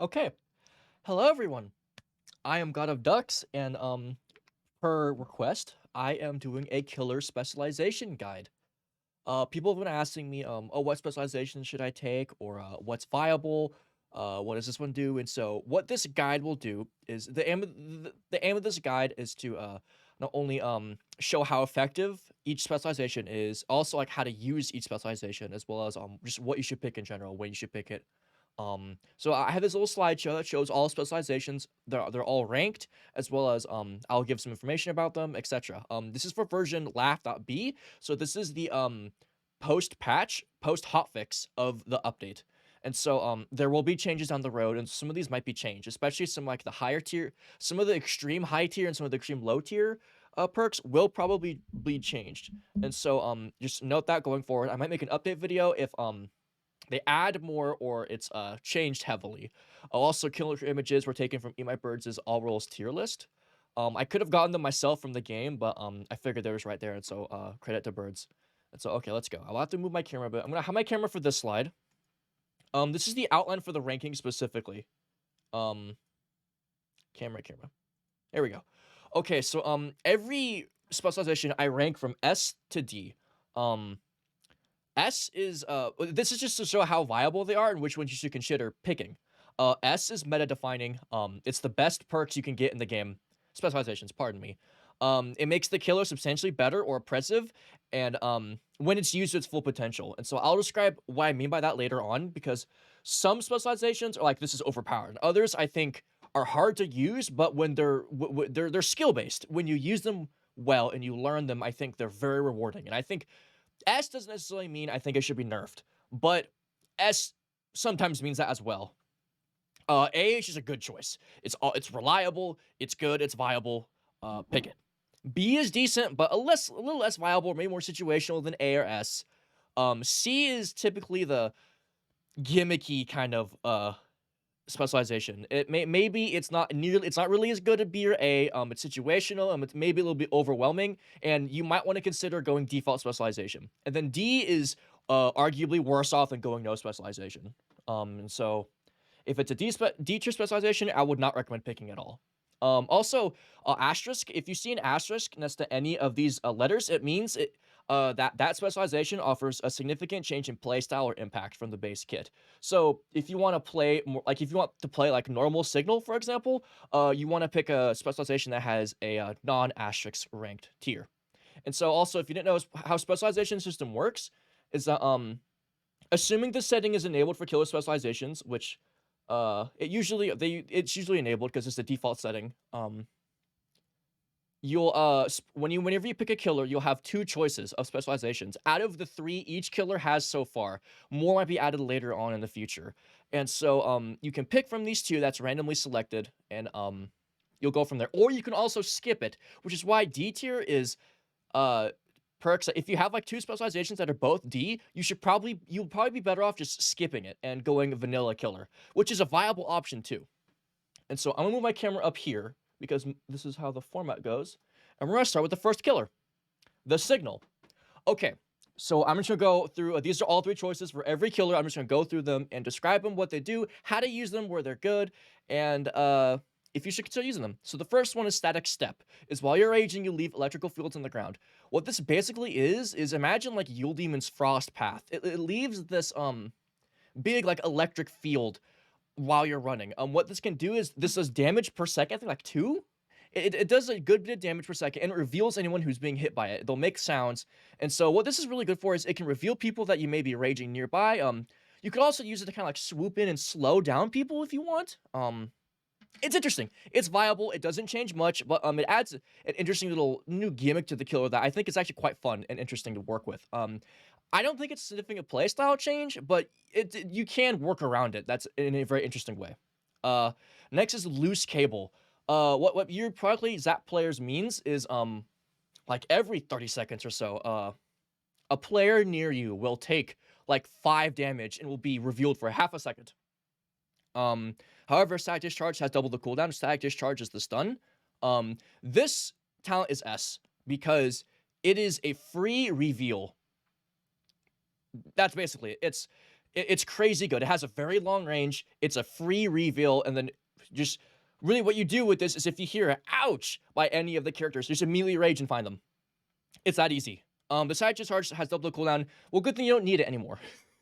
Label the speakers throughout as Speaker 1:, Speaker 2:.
Speaker 1: Okay. Hello, everyone. I am God of Ducks, and per request, I am doing a killer specialization guide. People have been asking me, oh, what specialization should I take, or what's viable? What does this one do? And so, what this guide will do is the aim of this guide is to not only show how effective each specialization is, also like how to use each specialization, as well as just what you should pick in general, when you should pick it. So I have this little slideshow that shows all specializations. They're all ranked, as well as I'll give some information about them, etc. This is for version laugh.b. So this is the post patch, post hotfix of the update. And so there will be changes down the road, and some of these might be changed, especially some like the higher tier, some of the extreme high tier and some of the extreme low tier perks will probably be changed. And so just note that going forward. I might make an update video if they add more or it's changed heavily. Also, killer images were taken from Eat My Birds' all roles tier list. I could have gotten them myself from the game, but I figured they was right there, and so credit to Birds. And so okay, let's go. I'll have to move my camera, but I'm gonna have my camera for this slide. This is the outline for the ranking specifically. Um, camera. There we go. Okay, so every specialization I rank from S to D. Um, S is this is just to show how viable they are and which ones you should consider picking. S is meta defining. It's the best perks you can get in the game. Specializations, pardon me. It makes the killer substantially better or oppressive, and when it's used to its full potential. And so I'll describe what I mean by that later on, because some specializations are like this is overpowered. Others I think are hard to use, but when they're skill based, when you use them well and you learn them, I think they're very rewarding. And I think S doesn't necessarily mean I think it should be nerfed, but S sometimes means that as well. A is just a good choice. It's reliable, it's good, it's viable. Pick it. B is decent, but a little less viable, maybe more situational than A or S. C is typically the gimmicky kind of specialization. Maybe it's not really as good as B or A. It's situational, it's maybe a little bit overwhelming, and you might want to consider going default specialization. And then D is arguably worse off than going no specialization. And so if it's a D tier specialization, I would not recommend picking at all. Also, asterisk. If you see an asterisk next to any of these letters, it means that specialization offers a significant change in playstyle or impact from the base kit. So if you want to play more, like if you want to play like normal signal, for example, you want to pick a specialization that has a non-asterisk ranked tier. And so also, if you didn't know how specialization system works, is that assuming the setting is enabled for killer specializations, which it's usually enabled because it's the default setting. You'll whenever you pick a killer, you'll have two choices of specializations. Out of the three each killer has so far, more might be added later on in the future. And so you can pick from these two that's randomly selected, and you'll go from there. Or you can also skip it, which is why D tier is uh perks. If you have like two specializations that are both D, you'll probably be better off just skipping it and going vanilla killer, which is a viable option too. And so I'm gonna move my camera up here because this is how the format goes. And we're gonna start with the first killer, the signal. Okay, so I'm just gonna go through. These are all three choices for every killer. I'm just gonna go through them and describe them, what they do, how to use them, where they're good, and if you should consider using them. So the first one is static step. Is while you're raging, you leave electrical fields on the ground. What this basically is imagine like Yule Demon's Frost Path. It leaves this big like electric field while you're running. What this can do is this does damage per second. I think like 2. It does a good bit of damage per second, and it reveals anyone who's being hit by it. They'll make sounds, and so what this is really good for is it can reveal people that you may be raging nearby. You could also use it to kind of like swoop in and slow down people if you want. It's interesting. It's viable. It doesn't change much, but it adds an interesting little new gimmick to the killer that I think is actually quite fun and interesting to work with. I don't think it's a significant playstyle change, but you can work around it. That's in a very interesting way. Uh, Next is loose cable. What your probably zap players means is like every 30 seconds or so, a player near you will take like 5 damage and will be revealed for half a second. However, Static Discharge has double the cooldown. Static Discharge is the stun. This talent is S because it is a free reveal. That's basically it. It's crazy good. It has a very long range. It's a free reveal, and then just really what you do with this is if you hear a ouch by any of the characters, just immediately rage and find them. It's that easy. The side charge has double the cooldown. Well, good thing you don't need it anymore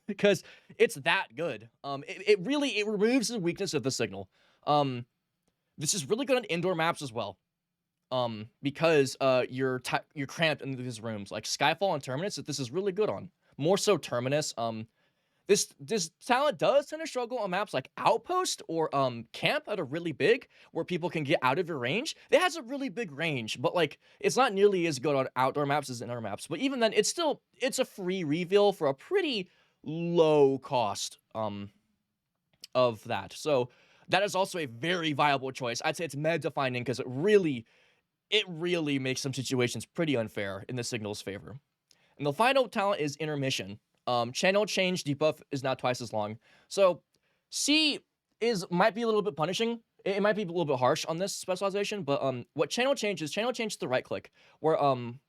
Speaker 1: because it's that good. It really removes the weakness of the signal. This is really good on indoor maps as well. Because you're cramped in these rooms like Skyfall and Terminus. This is really good on. More so Terminus. This talent does tend to struggle on maps like Outpost or Camp that are really big, where people can get out of your range. It has a really big range, but like it's not nearly as good on outdoor maps as indoor maps. But even then, it's a free reveal for a pretty low cost of that. So that is also a very viable choice. I'd say it's meta defining because it really makes some situations pretty unfair in the signal's favor. And the final talent is Intermission. Channel change debuff is now twice as long. So C might be a little bit punishing. It might be a little bit harsh on this specialization, but what channel change is the right click, where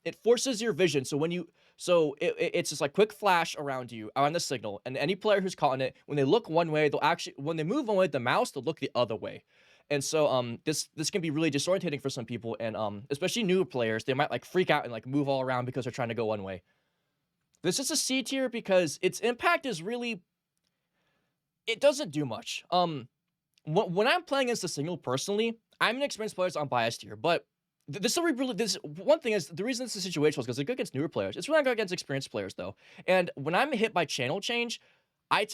Speaker 1: it forces your vision. So it's just like quick flash around you on the signal, and any player who's caught in it, when they look one way, when they move one way with the mouse, they'll look the other way. And so this can be really disorientating for some people, and especially newer players, they might like freak out and like move all around because they're trying to go one way. This is a C tier because its impact is really, it doesn't do much. When I'm playing against the signal personally, I'm an experienced player, so I'm biased here, but this one thing is the reason this is situational is because it's good against newer players. It's really not good against experienced players though. And when I'm hit by channel change, I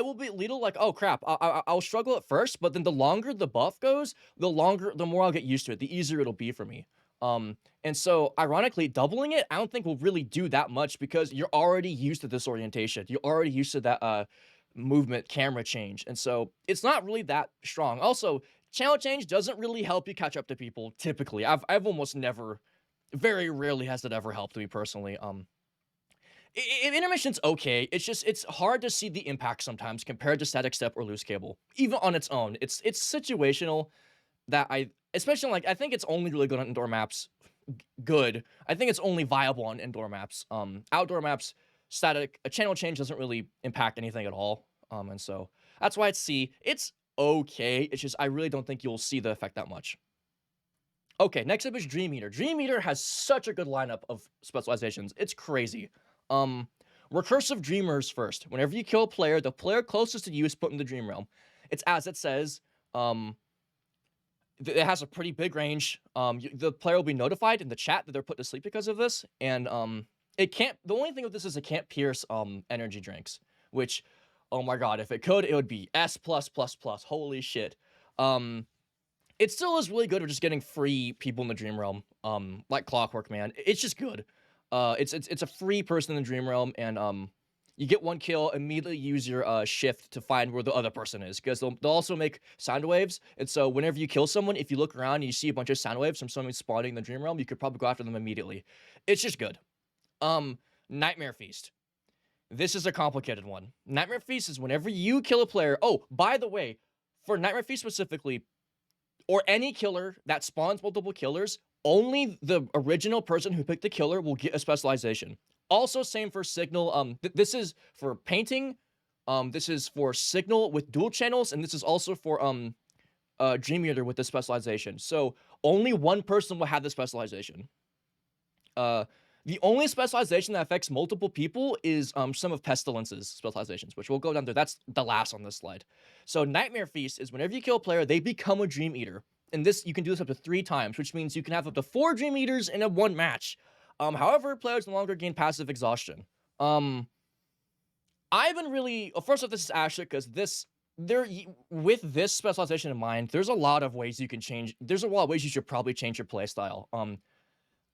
Speaker 1: will be a little like, oh crap, I'll struggle at first, but then the longer the buff goes, the more I'll get used to it, the easier it'll be for me. And so ironically, doubling it, I don't think will really do that much because you're already used to this orientation. You're already used to that movement camera change. And so it's not really that strong. Also, channel change doesn't really help you catch up to people typically. I've almost never, very rarely has it ever helped me personally. Intermission's okay. It's hard to see the impact sometimes compared to static step or loose cable. Even on its own, it's situational that I think it's only really good on indoor maps. Good. I think it's only viable on indoor maps. Outdoor maps, a channel change doesn't really impact anything at all. And so that's why it's C. It's okay. It's just I really don't think you'll see the effect that much. Okay, next up is Dream Eater. Dream Eater has such a good lineup of specializations. It's crazy. Recursive Dreamers first. Whenever you kill a player, the player closest to you is put in the Dream Realm. It's as it says. It has a pretty big range. The player will be notified in the chat that they're put to sleep because of this, and it can't. The only thing with this is it can't pierce energy drinks, which, oh my god, if it could, it would be S+++. Holy shit. It still is really good at just getting free people in the Dream Realm. Like clockwork, man. It's just good. It's a free person in the Dream Realm, and you get one kill, immediately use your shift to find where the other person is, because they'll also make sound waves, and so whenever you kill someone, if you look around and you see a bunch of sound waves from someone spawning in the Dream Realm, you could probably go after them immediately. It's just good. Nightmare Feast. This is a complicated one. Nightmare Feast is whenever you kill a player. Oh, by the way, for Nightmare Feast specifically, or any killer that spawns multiple killers, only the original person who picked the killer will get a specialization. Also, same for Signal. This is for painting. This is for Signal with dual channels, and this is also for Dream Eater with the specialization. So only one person will have the specialization. The only specialization that affects multiple people is some of Pestilence's specializations, which we'll go down to. That's the last on this slide. So Nightmare Feast is whenever you kill a player, they become a Dream Eater. And this, you can do this up to 3 times, which means you can have up to 4 Dream Eaters in a one match. However, players no longer gain passive exhaustion. I've been really... First off, this is Asher, because with this specialization in mind, there's a lot of ways you can change... There's a lot of ways you should probably change your playstyle.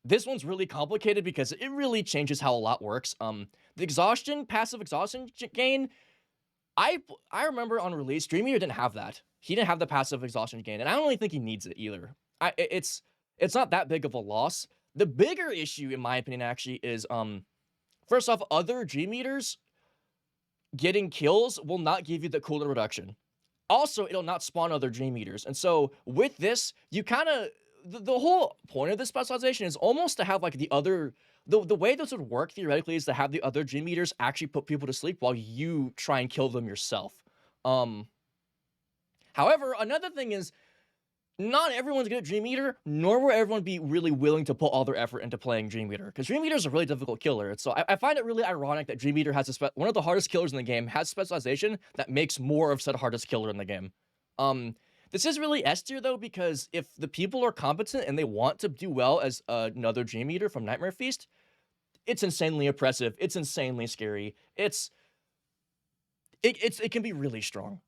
Speaker 1: This one's really complicated because it really changes how a lot works. The passive exhaustion gain... I remember on release, Dream Eater didn't have that. He didn't have the passive exhaustion gain, and I don't really think he needs it either. It's not that big of a loss. The bigger issue, in my opinion, actually, is, first off, other Dream Eaters getting kills will not give you the cooldown reduction. Also, it'll not spawn other Dream Eaters. And so, with this, you kind of... The whole point of this specialization is almost to have, like, the the way this would work theoretically is to have the other Dream Eaters actually put people to sleep while you try and kill them yourself. Um, However, another thing is not everyone's good at Dream Eater, nor will everyone be really willing to put all their effort into playing Dream Eater, because Dream Eater is a really difficult killer. So I find it really ironic that Dream Eater has one of the hardest killers in the game has specialization that makes more of said hardest killer in the game. This is really S tier though, because if the people are competent and they want to do well as another Dream Eater from Nightmare Feast, it's insanely oppressive. It's insanely scary. It can be really strong.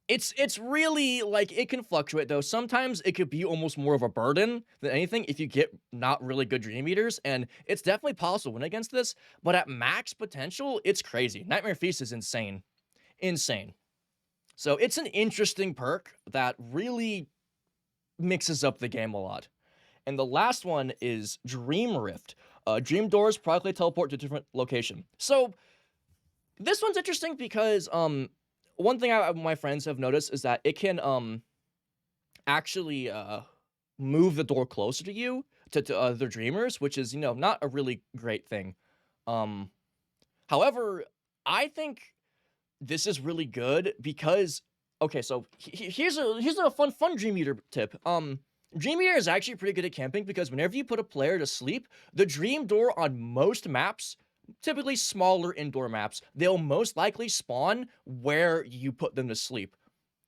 Speaker 1: It's really, like, it can fluctuate, though. Sometimes it could be almost more of a burden than anything if you get not really good Dream Eaters, and it's definitely possible to win against this, but at max potential, it's crazy. Nightmare Feast is insane. Insane. So it's an interesting perk that really mixes up the game a lot. And the last one is Dream Rift. Dream Doors proudly teleport to a different location. So this one's interesting because, one thing my friends have noticed is that it can actually move the door closer to you to other dreamers, which is, not a really great thing. However, I think this is really good because, okay, so here's a fun Dream Eater tip. Dream Eater is actually pretty good at camping because whenever you put a player to sleep, the dream door on most maps, typically smaller indoor maps, they'll most likely spawn where you put them to sleep.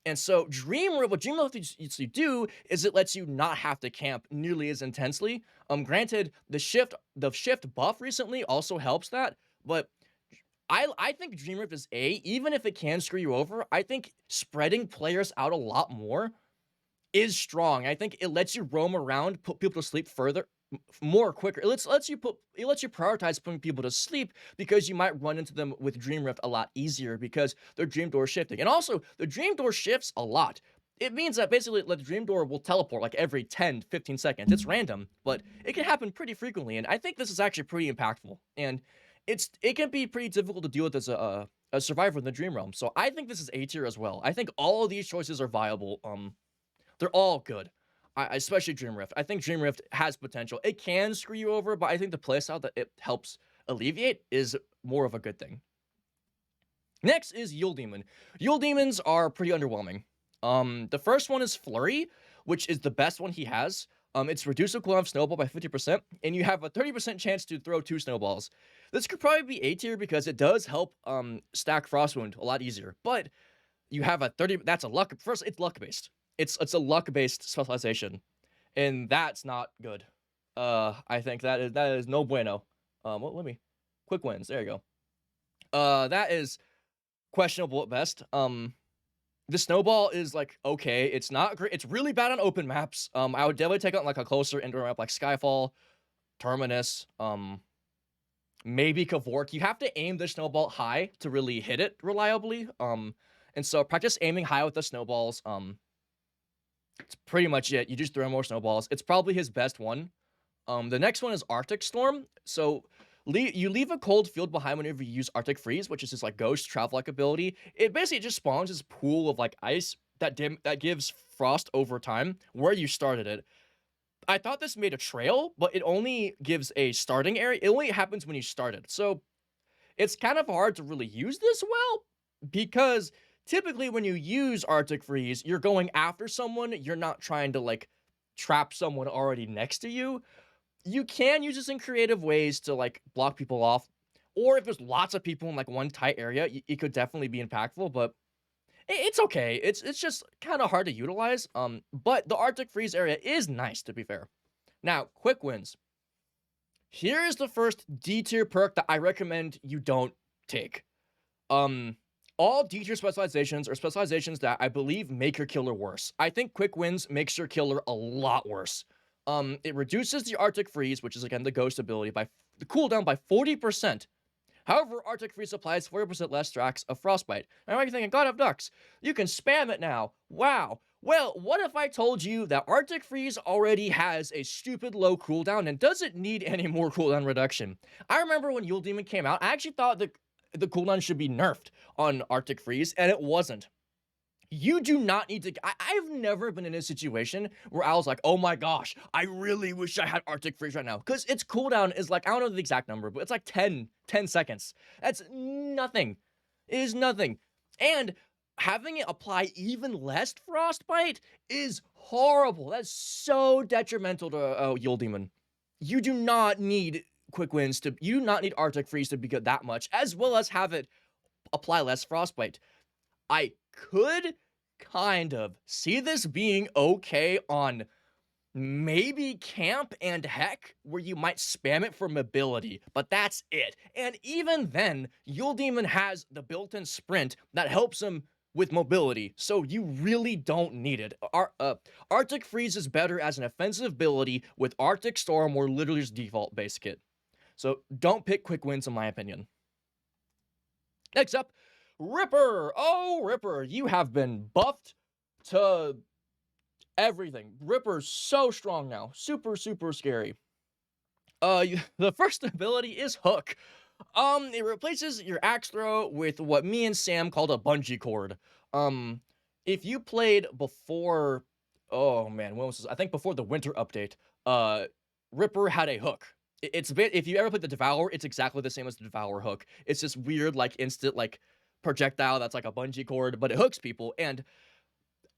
Speaker 1: And so what Dream Rift lets you do is it lets you not have to camp nearly as intensely. Granted, the shift buff recently also helps that, but I think Dream Rift is even if it can screw you over, I think spreading players out a lot more is strong. I think it lets you roam around, put people to sleep more quicker. It lets you prioritize putting people to sleep because you might run into them with Dream Rift a lot easier because their Dream Door shifting. And also, the Dream Door shifts a lot. It means that basically the Dream Door will teleport like every 10, 15 seconds. It's random, but it can happen pretty frequently. And I think this is actually pretty impactful. And it can be pretty difficult to deal with as a survivor in the Dream Realm. So I think this is A tier as well. I think all of these choices are viable. They're all good. Especially Dream Rift. I think Dream Rift has potential. It can screw you over, but I think the playstyle that it helps alleviate is more of a good thing. Next is Yule Demon. Yule Demons are pretty underwhelming. The first one is Flurry, which is the best one he has. It's reduced the cooldown of Snowball by 50%, and you have a 30% chance to throw 2 snowballs. This could probably be A tier because it does help stack Frostwound a lot easier, but you have a 30, that's a luck, first, it's luck-based. It's a luck-based specialization, and that's not good. I think that is no bueno. Let me, quick wins, there you go. That is questionable at best. The snowball is like, okay, it's not great. It's really bad on open maps. I would definitely take it on like a closer indoor map like Skyfall, Terminus, maybe Kavork. You have to aim the snowball high to really hit it reliably. And so practice aiming high with the snowballs. It's pretty much it. You just throw more snowballs. It's probably his best one. The next one is Arctic Storm. So you leave a cold field behind whenever you use Artic Freeze, which is his like ghost travel-like ability. It basically just spawns this pool of like ice that gives frost over time where you started it. I thought this made a trail, but it only gives a starting area. It only happens when you start it. So it's kind of hard to really use this well because typically when you use Artic Freeze, you're going after someone. You're not trying to like trap someone already next to you. You can use this in creative ways to like block people off, or if there's lots of people in like one tight area, it could definitely be impactful, but it's okay. It's just kind of hard to utilize. But the Artic Freeze area is nice, to be fair. Now, quick wins. Here is the first D tier perk that I recommend you don't take. All D tier specializations are specializations that I believe make your killer worse. I think quick wins makes your killer a lot worse. It reduces the Artic Freeze, which is again the ghost ability, by the cooldown by 40%. However, Artic Freeze applies 40% less tracks of Frostbite. Now you're thinking, God of Ducks, you can spam it now. Wow. Well, what if I told you that Artic Freeze already has a stupid low cooldown and doesn't need any more cooldown reduction? I remember when Yule Demon came out, I actually thought the cooldown should be nerfed on Artic Freeze, and it wasn't. You do not need to. I've never been in a situation where I was like, oh my gosh, I really wish I had Artic Freeze right now. Because its cooldown is like, I don't know the exact number, but it's like 10 seconds. That's nothing. It is nothing. And having it apply even less frostbite is horrible. That's so detrimental to Yule Demon. You do not need quick wins to, you do not need Artic Freeze to be good that much, as well as have it apply less frostbite. I could kind of see this being okay on maybe camp and heck, where you might spam it for mobility, but that's it. And even then, Yule Demon has the built-in sprint that helps him with mobility, so you really don't need it. Artic Freeze is better as an offensive ability with Arctic Storm or literally just default base kit. So don't pick quick wins in my opinion. Next up, Ripper! Oh, Ripper, you have been buffed to everything. Ripper's so strong now. Super, super scary. The first ability is Hook. It replaces your axe throw with what me and Sam called a bungee cord. If you played before, oh man, when was this? I think before the winter update, Ripper had a hook. It's a bit, if you ever played the Devour, it's exactly the same as the Devour hook. It's this weird, like, instant, like, projectile that's like a bungee cord, but it hooks people. And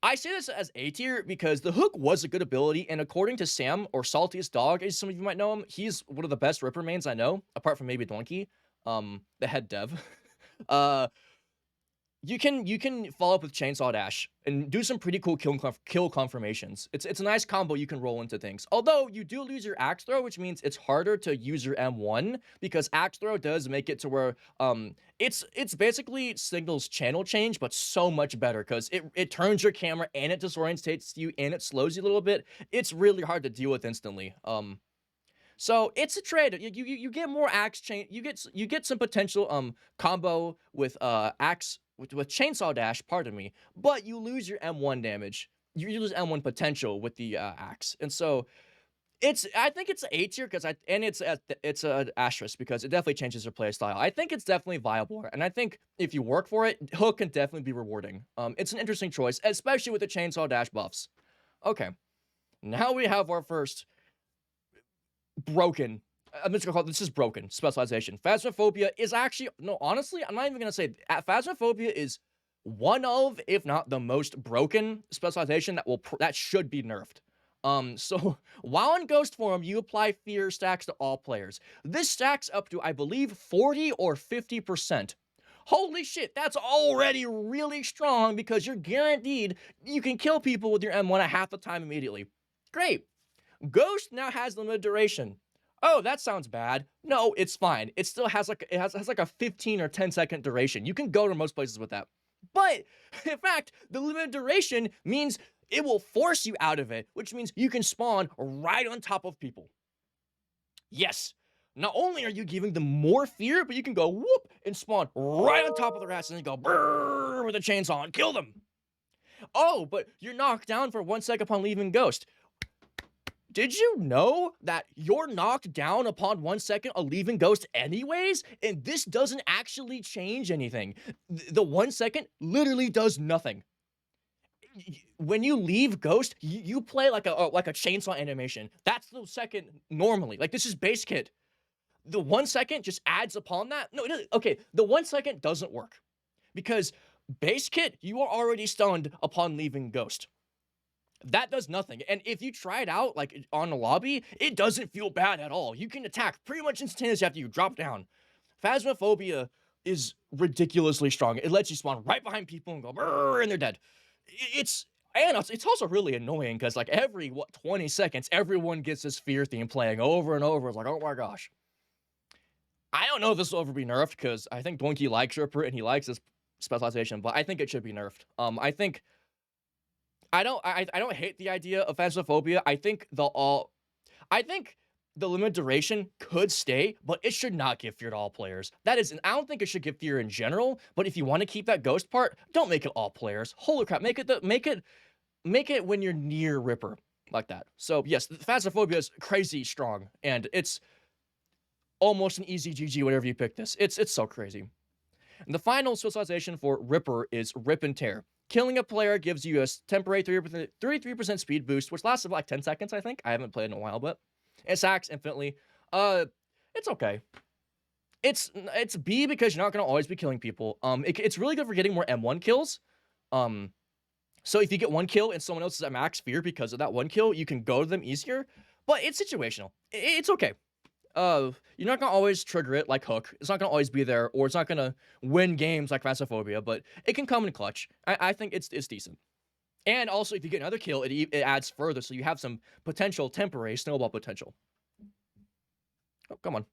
Speaker 1: I say this as A tier because the hook was a good ability, and according to Sam, or Saltiest Dog, as some of you might know him, he's one of the best Ripper mains I know, apart from maybe Donkey, the head dev. You can follow up with Chainsaw Dash and do some pretty cool kill confirmations. It's a nice combo you can roll into things. Although you do lose your axe throw, which means it's harder to use your M1 because axe throw does make it to where it's basically Signal's channel change, but so much better because it turns your camera and it disorientates you and it slows you a little bit. It's really hard to deal with instantly. So it's a trade. You get more axe chain. You get some potential combo with axe with Chainsaw Dash. Pardon me, but you lose your M1 damage. You lose M1 potential with the axe, and so I think it's an A tier because it's an asterisk because it definitely changes your play style. I think it's definitely viable, and I think if you work for it, Hook can definitely be rewarding. It's an interesting choice, especially with the Chainsaw Dash buffs. Okay, now we have our first broken. I'm just gonna call this is broken specialization. Phasmophobia is actually, no, honestly, I'm not even gonna say Phasmophobia is one of, if not the most broken specialization that should be nerfed. So while in ghost form, you apply fear stacks to all players. This stacks up to, I believe, 40 or 50%. Holy shit, that's already really strong because you're guaranteed you can kill people with your M1 at half the time immediately. Great. Ghost now has limited duration. Oh, that sounds bad. No, it's fine. It still has like a 15 or 10-second duration. You can go to most places with that. But in fact, the limited duration means it will force you out of it, which means you can spawn right on top of people. Yes. Not only are you giving them more fear, but you can go whoop and spawn right on top of their ass and then go brrr with a chainsaw and kill them. Oh, but you're knocked down for 1 second upon leaving Ghost. Did you know that you're knocked down upon 1 second of leaving Ghost anyways? And this doesn't actually change anything. The 1 second literally does nothing. When you leave Ghost, you play like a chainsaw animation. That's the second normally. Like, this is base kit. The 1 second just adds upon that. No, okay, the 1 second doesn't work. Because base kit, you are already stunned upon leaving Ghost. That does nothing. And if you try it out, like on the lobby, it doesn't feel bad at all. You can attack pretty much instantaneously after you drop down. Phasmophobia is ridiculously strong. It lets you spawn right behind people and go, brrr, and they're dead. It's also really annoying because like every 20 seconds, everyone gets this fear theme playing over and over. It's like, oh my gosh. I don't know if this will ever be nerfed because I think Donkey likes Ripper and he likes this specialization, but I think it should be nerfed. I don't hate the idea of Phasmophobia. I think the limited duration could stay, but it should not give fear to all players. I don't think it should give fear in general, but if you want to keep that ghost part, don't make it all players. Holy crap, make it when you're near Ripper like that. So yes, Phasmophobia is crazy strong, and it's almost an easy GG whenever you pick this. It's so crazy. And the final specialization for Ripper is Rip and Tear. killing a player gives you a temporary 33% speed boost, which lasts about like 10 seconds, I think. I haven't played in a while, but it stacks infinitely. It's okay. It's B because you're not gonna always be killing people. It's really good for getting more M1 kills. So if you get one kill and someone else is at max fear because of that one kill, you can go to them easier. But it's situational. It's okay. You're not gonna always trigger it like Hook. It's not gonna always be there, or it's not gonna win games like Phasmophobia, but it can come in clutch. I think it's decent. And also, if you get another kill, it adds further, so you have some potential temporary snowball potential. Oh, come on.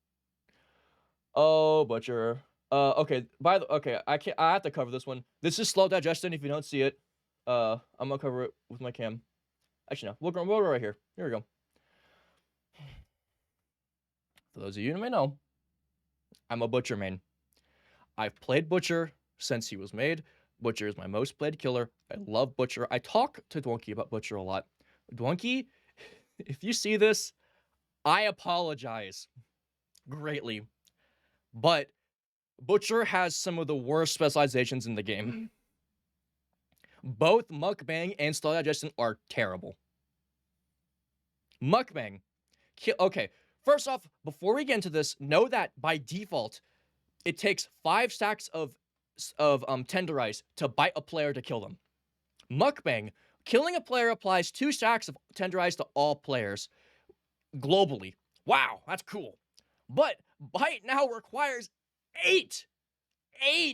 Speaker 1: Oh, Butcher. Okay. Okay, I have to cover this one. This is slow digestion. If you don't see it, I'm gonna cover it with my cam. Actually, no. We'll go right here. Here we go. For those of you who may know, I'm a Butcher main. I've played Butcher since he was made. Butcher is my most played killer. I love Butcher. I talk to Dwunky about Butcher a lot. Dwunky, if you see this, I apologize greatly. But Butcher has some of the worst specializations in the game. Both Mukbang and Slow Digestion are terrible. Mukbang. Okay, first off, before we get into this, know that by default, it takes 5 stacks of Tenderize to bite a player to kill them. Mukbang, killing a player applies 2 stacks of Tenderize to all players globally. Wow, that's cool. But Bite now requires 8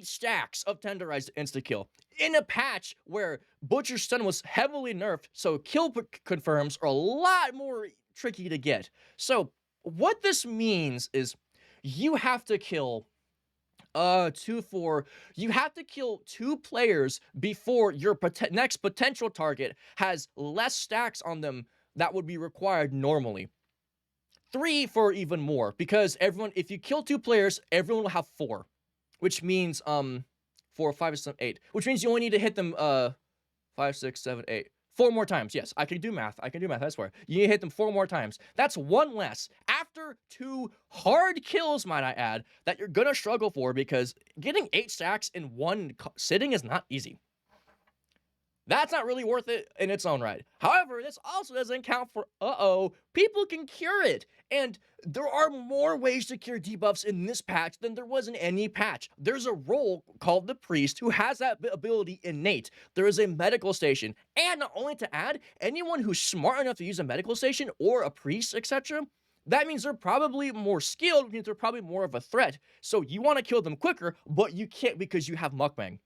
Speaker 1: stacks of Tenderized insta-kill. In a patch where Butcher's stun was heavily nerfed, so kill confirms are a lot more tricky to get. So what this means is you have to kill 2 players before your next potential target has less stacks on them that would be required normally. 3 for even more, because if you kill 2 players, everyone will have 4. Which means 4, 5, 7, 8. Which means you only need to hit them 5, 6, 7, 8. 4 more times. Yes, I can do math. I swear. You need to hit them 4 more times. That's 1 less. After 2 hard kills, might I add, that you're gonna struggle for, because getting 8 stacks in 1 sitting is not easy. That's not really worth it in its own right. However, this also doesn't count for, people can cure it. And there are more ways to cure debuffs in this patch than there was in any patch. There's a role called the Priest who has that ability innate. There is a medical station. And not only to add, anyone who's smart enough to use a medical station or a priest, etc., that means they're probably more skilled, which means they're probably more of a threat. So you want to kill them quicker, but you can't because you have Mukbang.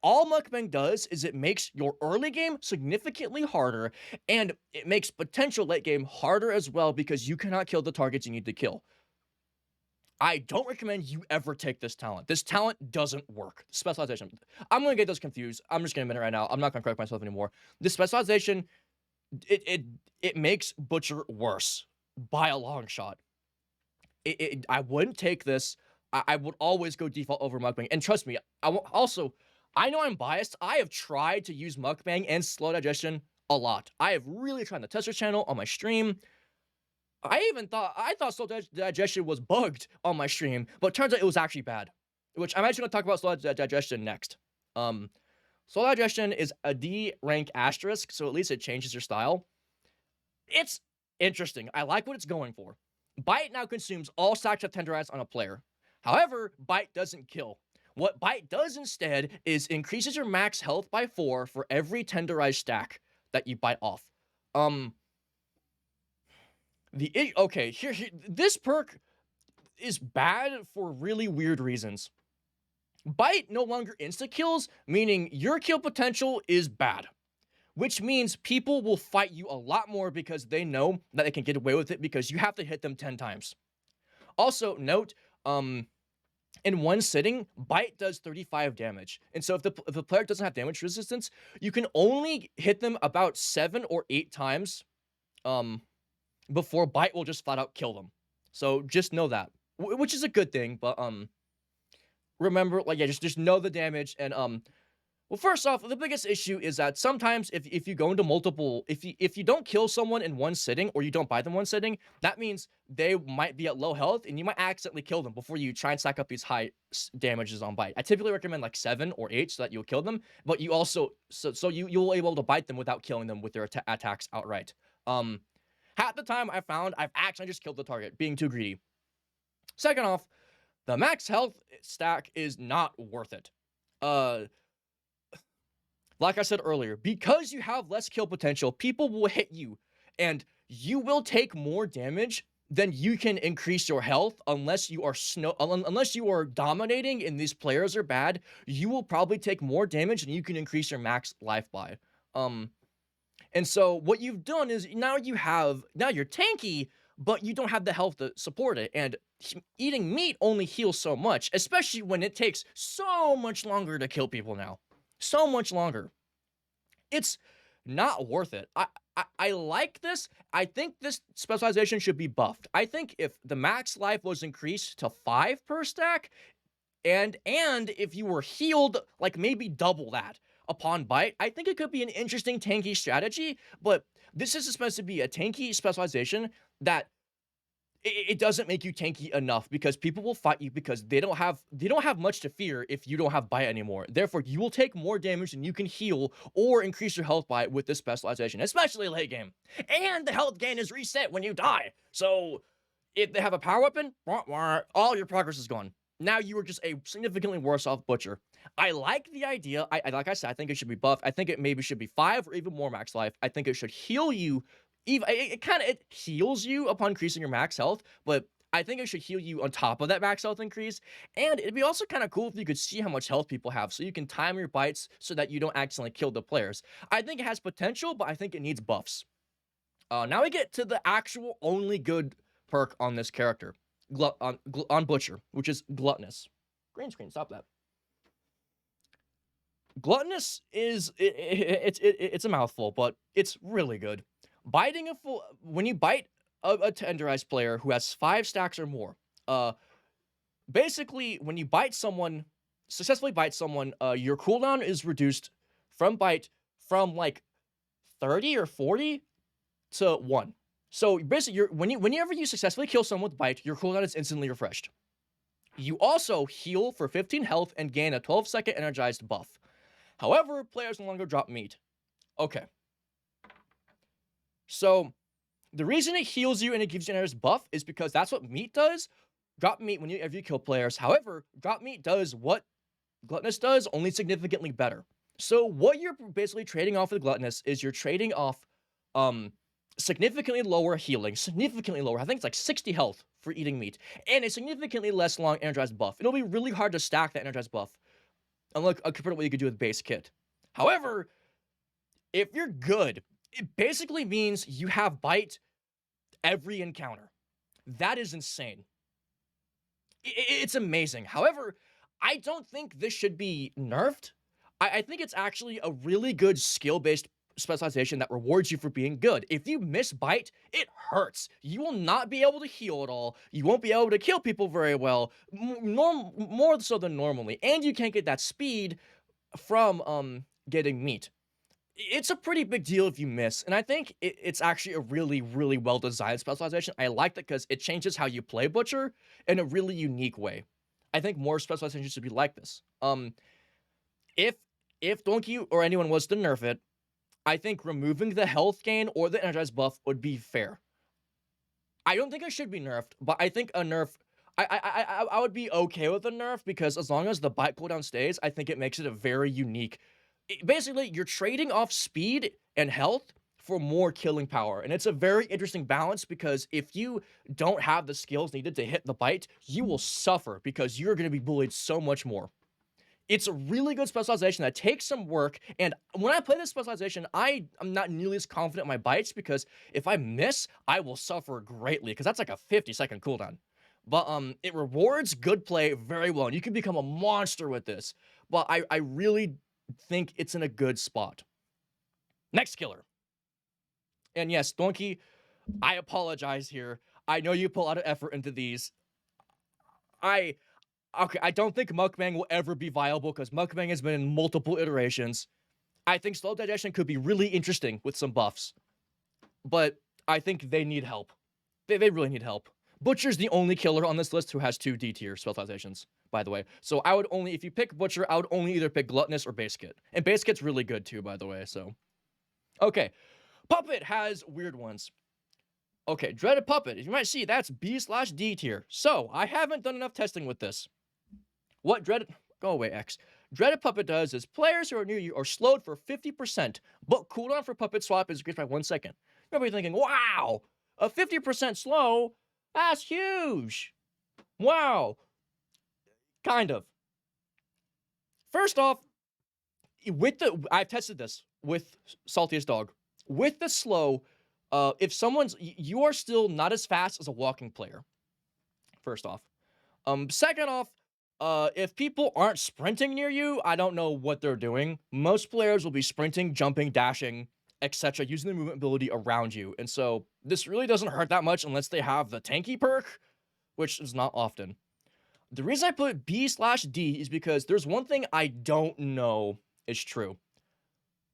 Speaker 1: All Mukbang does is it makes your early game significantly harder, and it makes potential late game harder as well because you cannot kill the targets you need to kill. I don't recommend you ever take this talent. This talent doesn't work. Specialization. I'm going to get those confused. I'm just going to admit it right now. I'm not going to correct myself anymore. This specialization, it makes Butcher worse by a long shot. I wouldn't take this. I would always go default over Mukbang. And trust me, I know I'm biased. I have tried to use Mukbang and Slow Digestion a lot. I have really tried on the tester channel, on my stream. I thought Slow Digestion was bugged on my stream, but turns out it was actually bad. Which I'm actually going to talk about Slow Digestion next. Slow Digestion is a D rank asterisk, so at least it changes your style. It's interesting. I like what it's going for. Bite now consumes all stacks of Tenderize on a player. However, Bite doesn't kill. What Bite does instead is increases your max health by 4 for every Tenderized stack that you bite off. This perk is bad for really weird reasons. Bite no longer insta-kills, meaning your kill potential is bad. Which means people will fight you a lot more because they know that they can get away with it because you have to hit them 10 times. Also, note, in one sitting, Bite does 35 damage. And so if the player doesn't have damage resistance, you can only hit them about 7 or 8 times before Bite will just flat out kill them. So just know that, which is a good thing. But remember, just know the damage. And Well, first off, the biggest issue is that sometimes if you go into multiple, if you don't kill someone in one sitting or you don't buy them one sitting, that means they might be at low health and you might accidentally kill them before you try and stack up these high damages on bite. I typically recommend like 7 or 8 so that you'll kill them, but you also you'll be able to bite them without killing them with their attacks outright. Half the time I found I've actually just killed the target, being too greedy. Second off, the max health stack is not worth it. Like I said earlier, because you have less kill potential, people will hit you, and you will take more damage than you can increase your health unless you are dominating and these players are bad. You will probably take more damage than you can increase your max life by. And so what you've done is now you're tanky, but you don't have the health to support it. And eating meat only heals so much, especially when it takes so much longer to kill people now. So much longer. It's not worth it. I like this. I think this specialization should be buffed. I think if the max life was increased to 5 per stack, and if you were healed like maybe double that upon bite, I think it could be an interesting tanky strategy. But this is supposed to be a tanky specialization that it doesn't make you tanky enough, because people will fight you because they don't have much to fear if you don't have bite anymore. Therefore, you will take more damage than you can heal or increase your health by with this specialization, especially late game. And the health gain is reset when you die. So if they have a power weapon, all your progress is gone. Now you are just a significantly worse off butcher. I like the idea. Like I said, I think it should be buffed. I think it maybe should be 5 or even more max life. I think it should heal you. It heals you upon increasing your max health, but I think it should heal you on top of that max health increase. And it'd be also kind of cool if you could see how much health people have, so you can time your bites so that you don't accidentally kill the players. I think it has potential, but I think it needs buffs. Now we get to the actual only good perk on this character, on Butcher, which is Gluttonous. Green screen, stop that. Gluttonous is it's a mouthful, but it's really good. When you bite a tenderized player who has 5 stacks or more, basically when you successfully bite someone, your cooldown is reduced from bite from like 30 or 40 to 1. So basically, whenever you successfully kill someone with bite, your cooldown is instantly refreshed. You also heal for 15 health and gain a 12-second energized buff. However, players no longer drop meat. Okay. So, the reason it heals you and it gives you an energized buff is because that's what meat does. Drop meat whenever you kill players. However, drop meat does what Gluttonous does, only significantly better. So, what you're basically trading off with Gluttonous is you're trading off significantly lower healing, significantly lower. I think it's like 60 health for eating meat, and a significantly less long energized buff. It'll be really hard to stack that energized buff, unlike compared to what you could do with base kit. However, if you're good, it basically means you have bite every encounter. That is insane. It's amazing. However, I don't think this should be nerfed. I think it's actually a really good skill-based specialization that rewards you for being good. If you miss bite, it hurts. You will not be able to heal at all. You won't be able to kill people very well, more so than normally. And you can't get that speed from getting meat. It's a pretty big deal if you miss, and I think it's actually a really, really well-designed specialization. I like that because it changes how you play Butcher in a really unique way. I think more specializations should be like this. If Donkey or anyone was to nerf it, I think removing the health gain or the energized buff would be fair. I don't think it should be nerfed, but I think a nerf, I would be okay with a nerf, because as long as the bite cooldown stays, I think it makes it a very unique. Basically, you're trading off speed and health for more killing power, and it's a very interesting balance, because if you don't have the skills needed to hit the bite, you will suffer because you're going to be bullied so much more. It's a really good specialization that takes some work, and when I play this specialization, I'm not nearly as confident in my bites, because if I miss, I will suffer greatly, because that's like a 50-second cooldown. But it rewards good play very well, and you can become a monster with this. But I really think it's in a good spot. Next killer. And yes, Donkey, I apologize here. I know you put a lot of effort into these. Okay, I don't think Mukbang will ever be viable because Mukbang has been in multiple iterations. I think slow digestion could be really interesting with some buffs, but I think they need help. They really need help. Butcher's the only killer on this list who has 2 D tier specializations, by the way. So I would only, if you pick Butcher, I would only either pick Gluttonous or Base Kit. And Base Kit's really good too, by the way, so. Okay, Puppet has weird ones. Okay, Dreaded Puppet, as you might see, that's B/D tier. So, I haven't done enough testing with this. What Dreaded... Go away, X. Dreaded Puppet does is players who are near you are slowed for 50%, but cooldown for Puppet Swap is increased by 1 second. You're probably thinking, wow, a 50% slow? That's huge. Wow. Kind of. First off, I've tested this with Saltiest Dog. With the slow, if you are still not as fast as a walking player. First off. Second off, if people aren't sprinting near you, I don't know what they're doing. Most players will be sprinting, jumping, dashing, etc., using the movement ability around you. And so this really doesn't hurt that much unless they have the tanky perk, which is not often. The reason I put B/D is because there's one thing I don't know is true.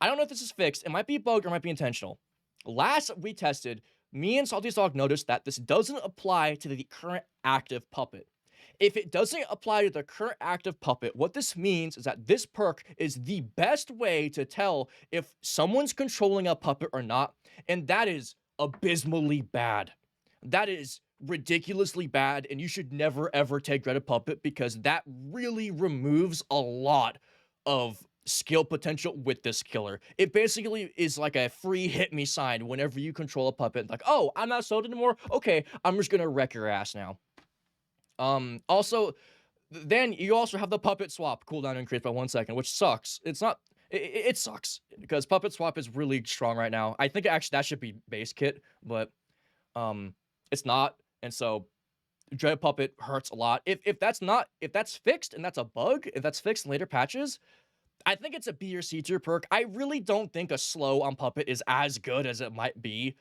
Speaker 1: I don't know if this is fixed. It might be bugged or it might be intentional. Last we tested, me and Salty Dog noticed that this doesn't apply to the current active puppet. If it doesn't apply to the current active puppet, what this means is that this perk is the best way to tell if someone's controlling a puppet or not, and that is abysmally bad. That is ridiculously bad, and you should never ever take Dreaded Puppet because that really removes a lot of skill potential with this killer. It basically is like a free hit me sign whenever you control a puppet. Like, oh, I'm not slowed anymore? Okay, I'm just gonna wreck your ass now. Also, then you also have the Puppet Swap cooldown increase by 1 second, which sucks. It sucks because Puppet Swap is really strong right now. I think actually that should be Base Kit, but it's not, and so Dread Puppet hurts a lot. If that's fixed and that's a bug, if that's fixed in later patches, I think it's a B or C tier perk. I really don't think a slow on Puppet is as good as it might be,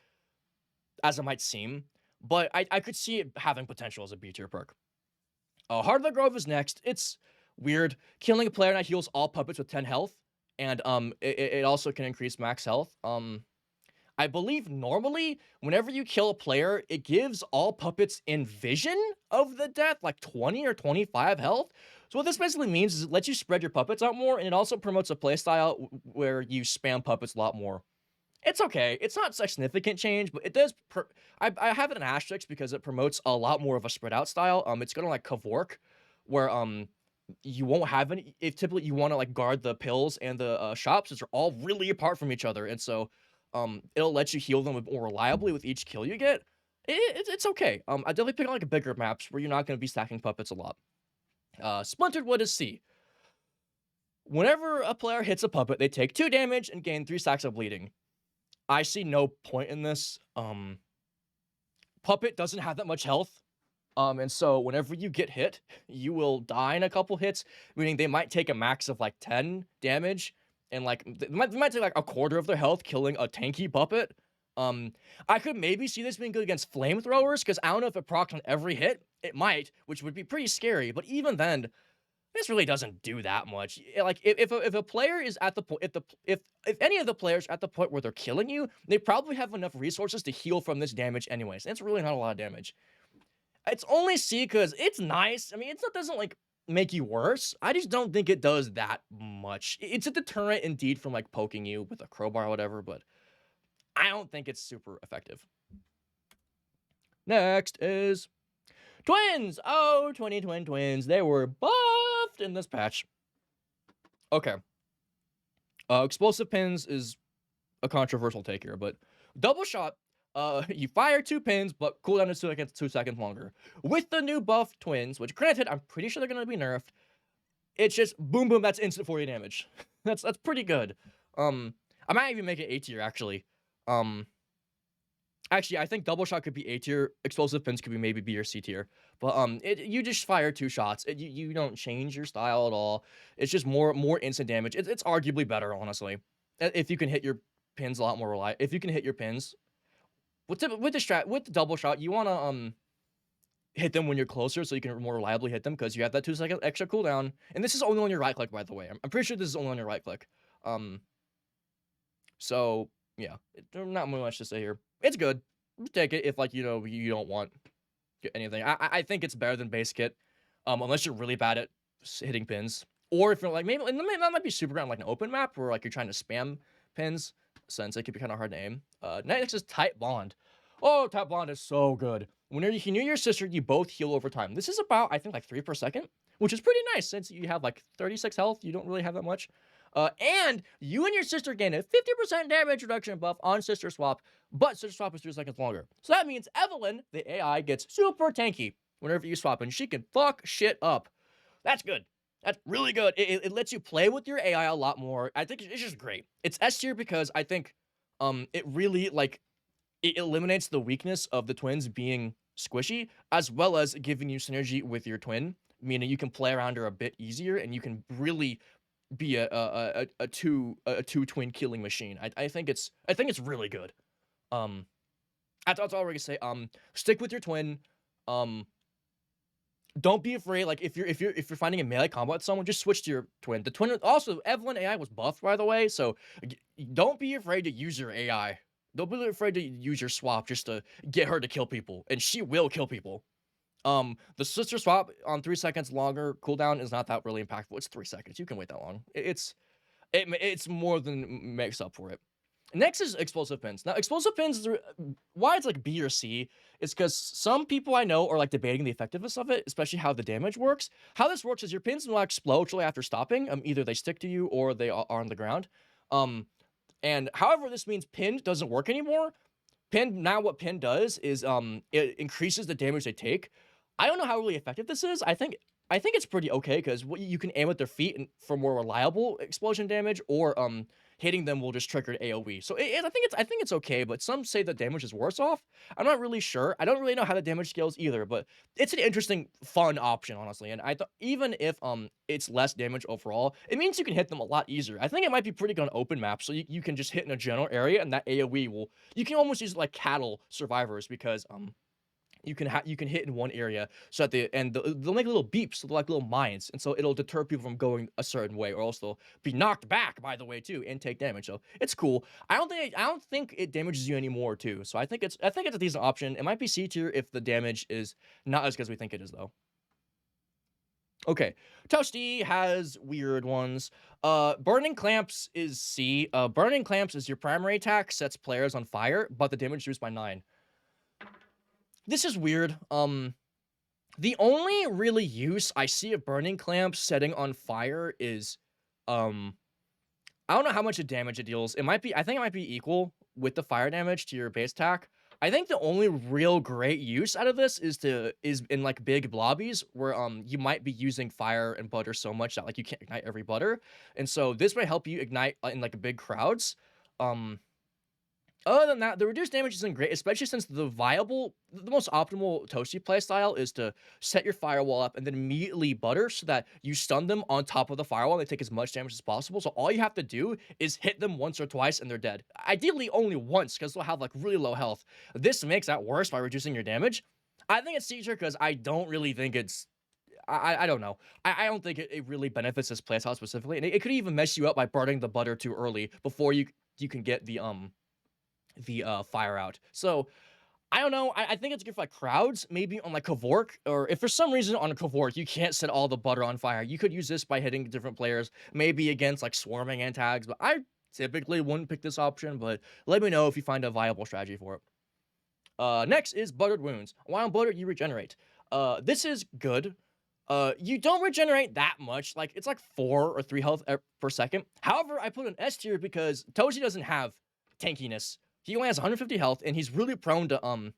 Speaker 1: as it might seem, but I could see it having potential as a B tier perk. Heart of the Grove is next. It's weird. Killing a player now heals all puppets with 10 health, and it also can increase max health. I believe normally, whenever you kill a player, it gives all puppets in vision of the death, like 20 or 25 health. So what this basically means is it lets you spread your puppets out more, and it also promotes a playstyle where you spam puppets a lot more. It's okay. It's not such significant change, but it does. I have it in asterisk because it promotes a lot more of a spread out style. It's gonna like Kavork, where you won't have any. If typically you want to like guard the pills and the shops, which are all really apart from each other, and so it'll let you heal them more reliably with each kill you get. It's okay. I definitely pick on like bigger maps where you're not gonna be stacking puppets a lot. Splintered Wood is C. Whenever a player hits a puppet, they take 2 damage and gain 3 stacks of bleeding. I see no point in this. Puppet doesn't have that much health. And so whenever you get hit, you will die in a couple hits, meaning they might take a max of like 10 damage, and like they might take like a quarter of their health killing a tanky puppet. I could maybe see this being good against flamethrowers, because I don't know if it procs on every hit. It might, which would be pretty scary, but even then, this really doesn't do that much. Like, if a player is at the point, if any of the players are at the point where they're killing you, they probably have enough resources to heal from this damage anyways. It's really not a lot of damage. It's only C because it's nice. I mean, it doesn't like make you worse. I just don't think it does that much. It's a deterrent indeed from like poking you with a crowbar or whatever, but I don't think it's super effective. Next is Twins. Oh, 20 twins. They were buffed in this patch. Okay. Explosive pins is a controversial take here, but double shot, you fire 2 pins, but cooldown is 2 seconds longer. With the new buff Twins, which granted, I'm pretty sure they're going to be nerfed, it's just boom, boom, that's instant 40 damage. That's pretty good. I might even make it A tier, actually. Actually, I think double shot could be A tier. Explosive pins could be maybe B or C tier. But you just fire 2 shots. You don't change your style at all. It's just more instant damage. It's arguably better, honestly. If you can hit your pins a lot more reliable. If you can hit your pins with the double shot, you wanna hit them when you're closer, so you can more reliably hit them because you have that 2-second extra cooldown. And this is only on your right click, by the way. I'm pretty sure this is only on your right click. So yeah, not much to say here. It's good. Take it if like you don't want anything. I think it's better than base kit, unless you're really bad at hitting pins, or if you're like maybe that might be super good on like an open map where like you're trying to spam pins, since it can be kind of hard to aim. Next is tight bond. Oh, tight bond is so good. Whenever you can heal your sister, you both heal over time. This is about, I think, like 3 per second, which is pretty nice since you have like 36 health. You don't really have that much. And you and your sister gain a 50% damage reduction buff on sister swap, but sister swap is 3 seconds longer. So that means Evelyn, the AI, gets super tanky whenever you swap, and she can fuck shit up. That's good. That's really good. It lets you play with your AI a lot more. I think it's just great. It's S tier because I think it really like it eliminates the weakness of the twins being squishy, as well as giving you synergy with your twin, meaning you can play around her a bit easier and you can really be a two twin killing machine. I think it's really good. That's all we're gonna say. Stick with your twin. Don't be afraid. Like if you're finding a melee combo with someone, just switch to your twin. The twin also Evelyn AI was buffed, by the way, so don't be afraid to use your AI. Don't be afraid to use your swap just to get her to kill people, and she will kill people. The sister swap on 3 seconds longer cooldown is not that really impactful. It's 3 seconds. You can wait that long. It's more than makes up for it. Next is explosive pins. Now, explosive pins, why it's like B or C, is because some people I know are like debating the effectiveness of it, especially how the damage works. How this works is your pins will explode shortly after stopping. Either they stick to you or they are on the ground. And however this means pin doesn't work anymore. What pin does is it increases the damage they take. I don't know how really effective this is. I think it's pretty okay because you can aim with their feet for more reliable explosion damage, or hitting them will just trigger AoE. So I think it's okay, but some say the damage is worse off. I'm not really sure. I don't really know how the damage scales either, but it's an interesting, fun option, honestly. And even if it's less damage overall, it means you can hit them a lot easier. I think it might be pretty good on open maps, so you can just hit in a general area, and that AoE will, you can almost use it like cattle survivors, because you can hit in one area, so at the end they'll make little beeps, so they're like little mines, and so it'll deter people from going a certain way, or else they'll be knocked back, by the way, too, and take damage. So it's cool. I don't think it damages you anymore, too. So I think it's a decent option. It might be C tier if the damage is not as good as we think it is, though. Okay, Toasty has weird ones. Burning Clamps is C. Burning Clamps is your primary attack, sets players on fire, but the damage reduced by 9. This is weird. The only really use I see of Burning Clamps setting on fire is, I don't know how much of damage it deals. I think it might be equal with the fire damage to your base attack. I think the only real great use out of this is in like big lobbies where you might be using fire and butter so much that like you can't ignite every butter, and so this might help you ignite in like big crowds. Other than that, the reduced damage isn't great, especially since the most optimal Toasty playstyle is to set your firewall up and then immediately butter so that you stun them on top of the firewall and they take as much damage as possible. So all you have to do is hit them once or twice and they're dead. Ideally only once, because they'll have like really low health. This makes that worse by reducing your damage. I think it's C tier because I don't really think it's... I don't know. I don't think it really benefits this playstyle specifically. And it could even mess you up by burning the butter too early before you can get the fire out. So I don't know. I think it's good for like crowds, maybe on like Kavork, or if for some reason on a Kavork you can't set all the butter on fire, you could use this by hitting different players, maybe against like swarming and tags, but I typically wouldn't pick this option, but let me know if you find a viable strategy for it. Next is Buttered Wounds. While buttered, you regenerate. This is good. You don't regenerate that much, like it's like 4 or 3 health per second. However, I put an S tier because Toji doesn't have tankiness. He only has 150 health, and he's really prone to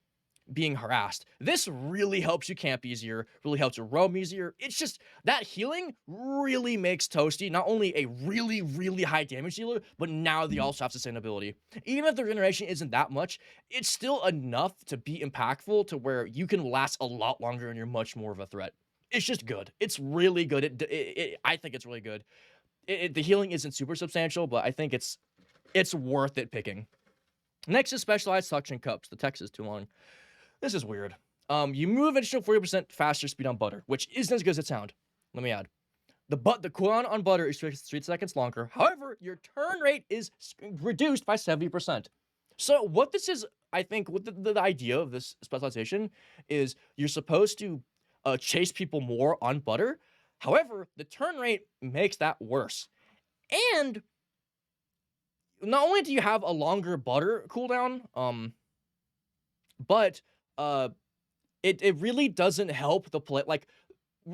Speaker 1: being harassed. This really helps you camp easier, really helps you roam easier. It's just that healing really makes Toasty not only a really, really high damage dealer, but now they also have sustainability. Even if the regeneration isn't that much, it's still enough to be impactful to where you can last a lot longer and you're much more of a threat. It's just good. It's really good. I think it's really good. The healing isn't super substantial, but I think it's worth it picking. Next is Specialized Suction Cups. The text is too long. This is weird. You move additional 40% faster speed on butter, which isn't as good as it sounds. Let me add. The cooldown on butter is 3 seconds longer. However, your turn rate is reduced by 70%. So what this is, I think, what the idea of this specialization is, you're supposed to chase people more on butter. However, the turn rate makes that worse. And not only do you have a longer butter cooldown, but it really doesn't help the play. Like,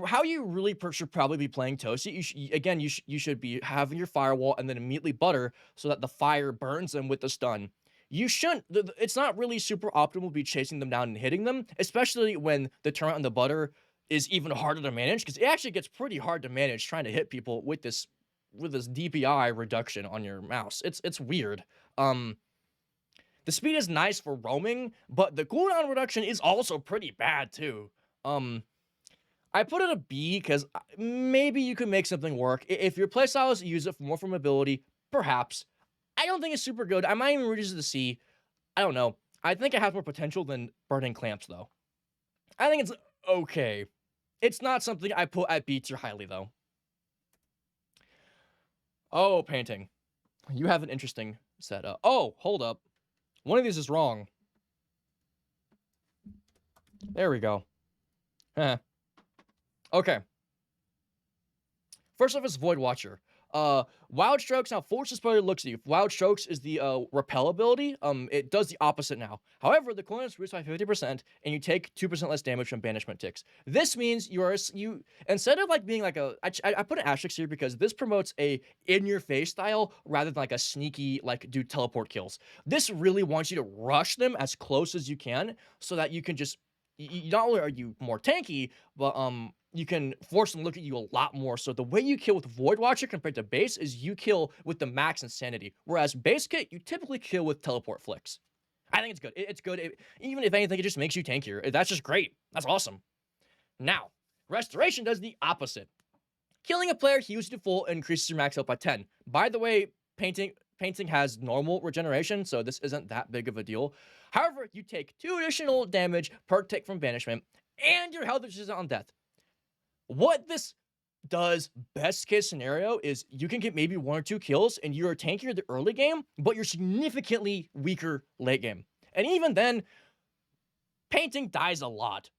Speaker 1: how you really should probably be playing Toasty. You should be having your firewall and then immediately butter so that the fire burns them with the stun. You shouldn't. It's not really super optimal to be chasing them down and hitting them, especially when the turret on the butter is even harder to manage, because it actually gets pretty hard to manage trying to hit people with this DPI reduction on your mouse. It's weird. The speed is nice for roaming, but the cooldown reduction is also pretty bad too. I put it a B because maybe you could make something work. If your playstyles use it for more for mobility, perhaps. I don't think it's super good. I might even reduce it to C. I don't know. I think it has more potential than Burning Clamps, though. I think it's okay. It's not something I put at B tier highly, though. Oh, painting. You have an interesting setup. Oh, hold up. One of these is wrong. There we go. Okay. First off is Void Watcher. Wild Strokes now forces player to look at you. Wild Strokes is the repel ability. It does the opposite now. However, the cooldown is reduced by 50%, and you take 2% less damage from banishment ticks. This means you instead of like being like I put an asterisk here because this promotes a in-your-face style rather than like a sneaky like do teleport kills. This really wants you to rush them as close as you can so that you can just not only are you more tanky, but you can force them to look at you a lot more. So the way you kill with Void Watcher compared to base is you kill with the max insanity, whereas base kit you typically kill with teleport flicks. I think it's good. It's good. Even if anything, it just makes you tankier. That's just great. That's awesome. Now, Restoration does the opposite. Killing a player heals you to full and increases your max health by 10. By the way, painting has normal regeneration, so this isn't that big of a deal. However, you take 2 additional damage per tick from Banishment, and your health is on death. What this does, best case scenario, is you can get maybe 1 or 2 kills, and you're tankier the early game, but you're significantly weaker late game. And even then, painting dies a lot.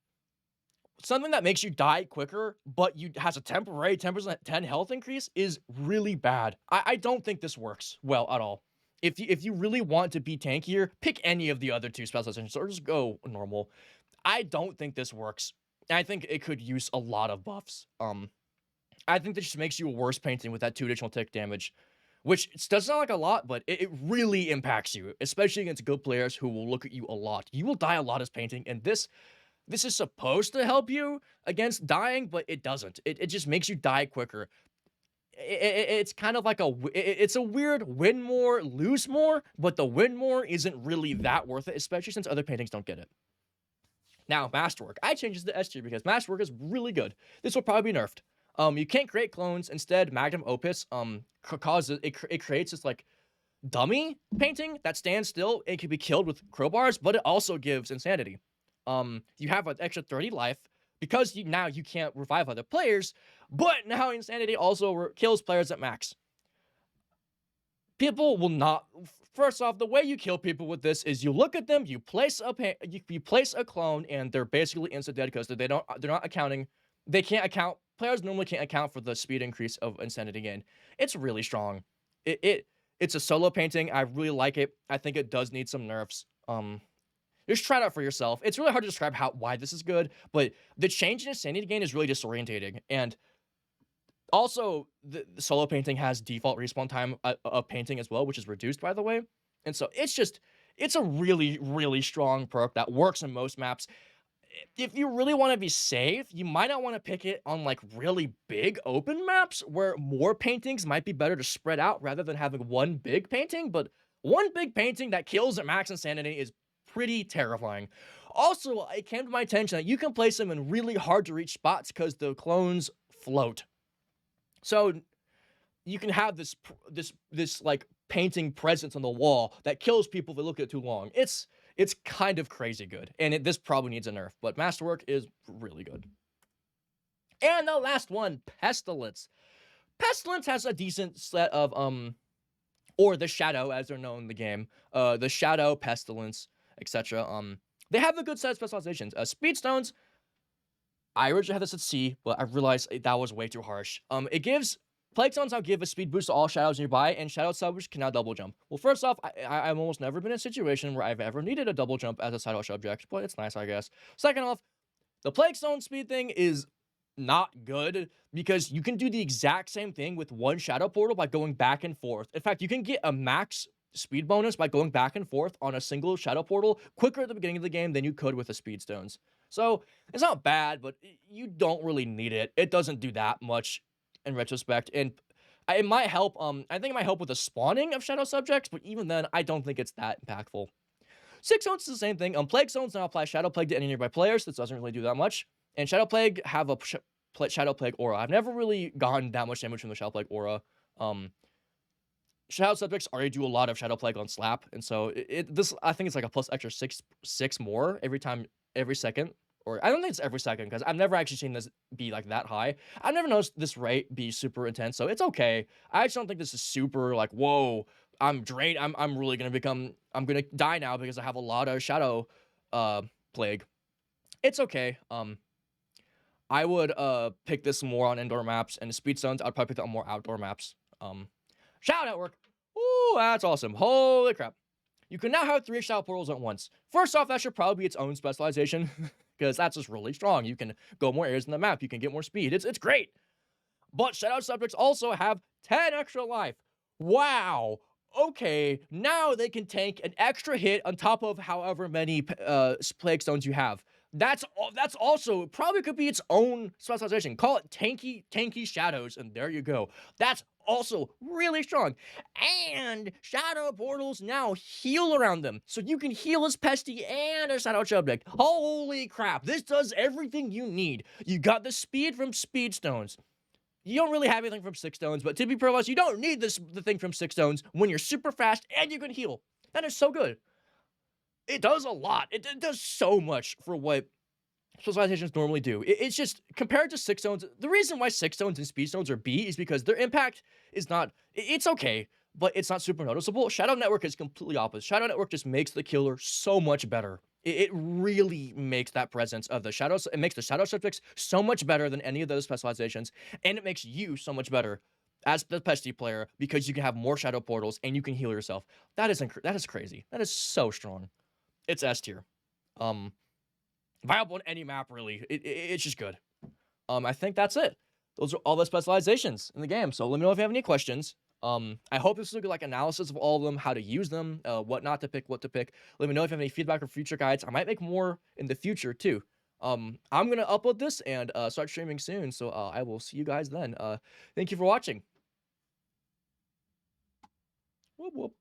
Speaker 1: Something that makes you die quicker, but has a temporary 10% 10 health increase is really bad. I don't think this works well at all. If you really want to be tankier, pick any of the other 2 specializations or just go normal. I don't think this works. I think it could use a lot of buffs. I think this just makes you a worse painting with that 2 additional tick damage, which does sound like a lot, but it really impacts you, especially against good players who will look at you a lot. You will die a lot as painting, and this is supposed to help you against dying, but it doesn't. It just makes you die quicker. It's kind of like it's a weird win more, lose more, but the win more isn't really that worth it, especially since other paintings don't get it. Now, Masterwork. I changed this to S tier because Masterwork is really good. This will probably be nerfed. You can't create clones. Instead, Magnum Opus causes it creates this like dummy painting that stands still. It can be killed with crowbars, but it also gives insanity. You have an extra 30 life because now you can't revive other players, but now insanity also kills players at max. People will not. First off, the way you kill people with this is you look at them, you place a clone, and they're basically insta dead because they're not accounting. They can't account. Players normally can't account for the speed increase of insanity gain. It's really strong. It's a solo painting. I really like it. I think it does need some nerfs. Just try it out for yourself. It's really hard to describe why this is good, but the change in insanity gain is really disorientating. And also, the solo painting has default respawn time of painting as well, which is reduced, by the way. And so it's a really, really strong perk that works in most maps. If you really want to be safe, you might not want to pick it on like really big open maps where more paintings might be better to spread out rather than having one big painting. But one big painting that kills at max insanity is pretty terrifying. Also, it came to my attention that you can place them in really hard to reach spots because the clones float. So you can have this like painting presence on the wall that kills people if they look at it too long. It's It's kind of crazy good, and this probably needs a nerf, but Masterwork is really good. And the last one, Pestilence. Pestilence has a decent set of, or the Shadow, as they're known in the game. The Shadow, Pestilence, etc. They have a good set of specializations. Speedstones, I originally had this at C, but I realized that was way too harsh. It gives Plague Stones now give a speed boost to all shadows nearby, and Shadow subjects can now double jump. Well, first off, I've almost never been in a situation where I've ever needed a double jump as a Shadow subject, but it's nice, I guess. Second off, the Plague Stone speed thing is not good because you can do the exact same thing with one Shadow Portal by going back and forth. In fact, you can get a max speed bonus by going back and forth on a single Shadow Portal quicker at the beginning of the game than you could with the Speed Stones. So, it's not bad, but you don't really need it. It doesn't do that much in retrospect, and it might help, I think it might help with the spawning of Shadow subjects, but even then, I don't think it's that impactful. Sick Zones is the same thing. Plague Zones now apply Shadow Plague to any nearby players. This doesn't really do that much. And Shadow Plague have a Shadow Plague aura. I've never really gotten that much damage from the Shadow Plague aura. Shadow subjects already do a lot of Shadow Plague on Slap, and so this I think it's like a plus extra six more every second. Or I don't think it's every second because I've never actually seen this be like that high. I've never noticed this rate be super intense, so it's okay. I just don't think this is super like, whoa, I'm drained. I'm really gonna I'm gonna die now because I have a lot of Shadow Plague. It's okay. I would pick this more on indoor maps, and the Speed Stones, I'd probably pick that on more outdoor maps. Shadow Network. Ooh, that's awesome. Holy crap. You can now have 3 Shadow Portals at once. First off, that should probably be its own specialization, because that's just really strong. You can go more areas in the map. You can get more speed. It's great. But Shadow subjects also have 10 extra life. Wow. Okay, now they can tank an extra hit on top of however many Plague Stones you have. That's also probably could be its own specialization. Call it tanky shadows, and there you go. That's also really strong. And Shadow Portals now heal around them, so you can heal as Pesty and a Shadow subject. Holy crap, this does everything you need. You got the speed from Speed Stones. You don't really have anything from Sick Stones, but to be honest, you don't need the thing from Sick Stones when you're super fast and you can heal. That is so good. It does a lot. It does so much for what specializations normally do. It's just, compared to Sick Stones, the reason why Sick Stones and Speed Stones are B is because their impact is not, it's okay, but it's not super noticeable. Shadow Network is completely opposite. Shadow Network just makes the killer so much better. It really makes that presence of the shadows, it makes the Shadow subjects so much better than any of those specializations, and it makes you so much better as the Pesty player because you can have more Shadow Portals and you can heal yourself. That is crazy. That is so strong. It's S tier. Viable on any map, really. It's just good. I think that's it. Those are all the specializations in the game. So let me know if you have any questions. I hope this is a good analysis of all of them, how to use them, what not to pick, what to pick. Let me know if you have any feedback or future guides. I might make more in the future too. I'm gonna upload this and start streaming soon. So I will see you guys then. Thank you for watching. Whoop whoop.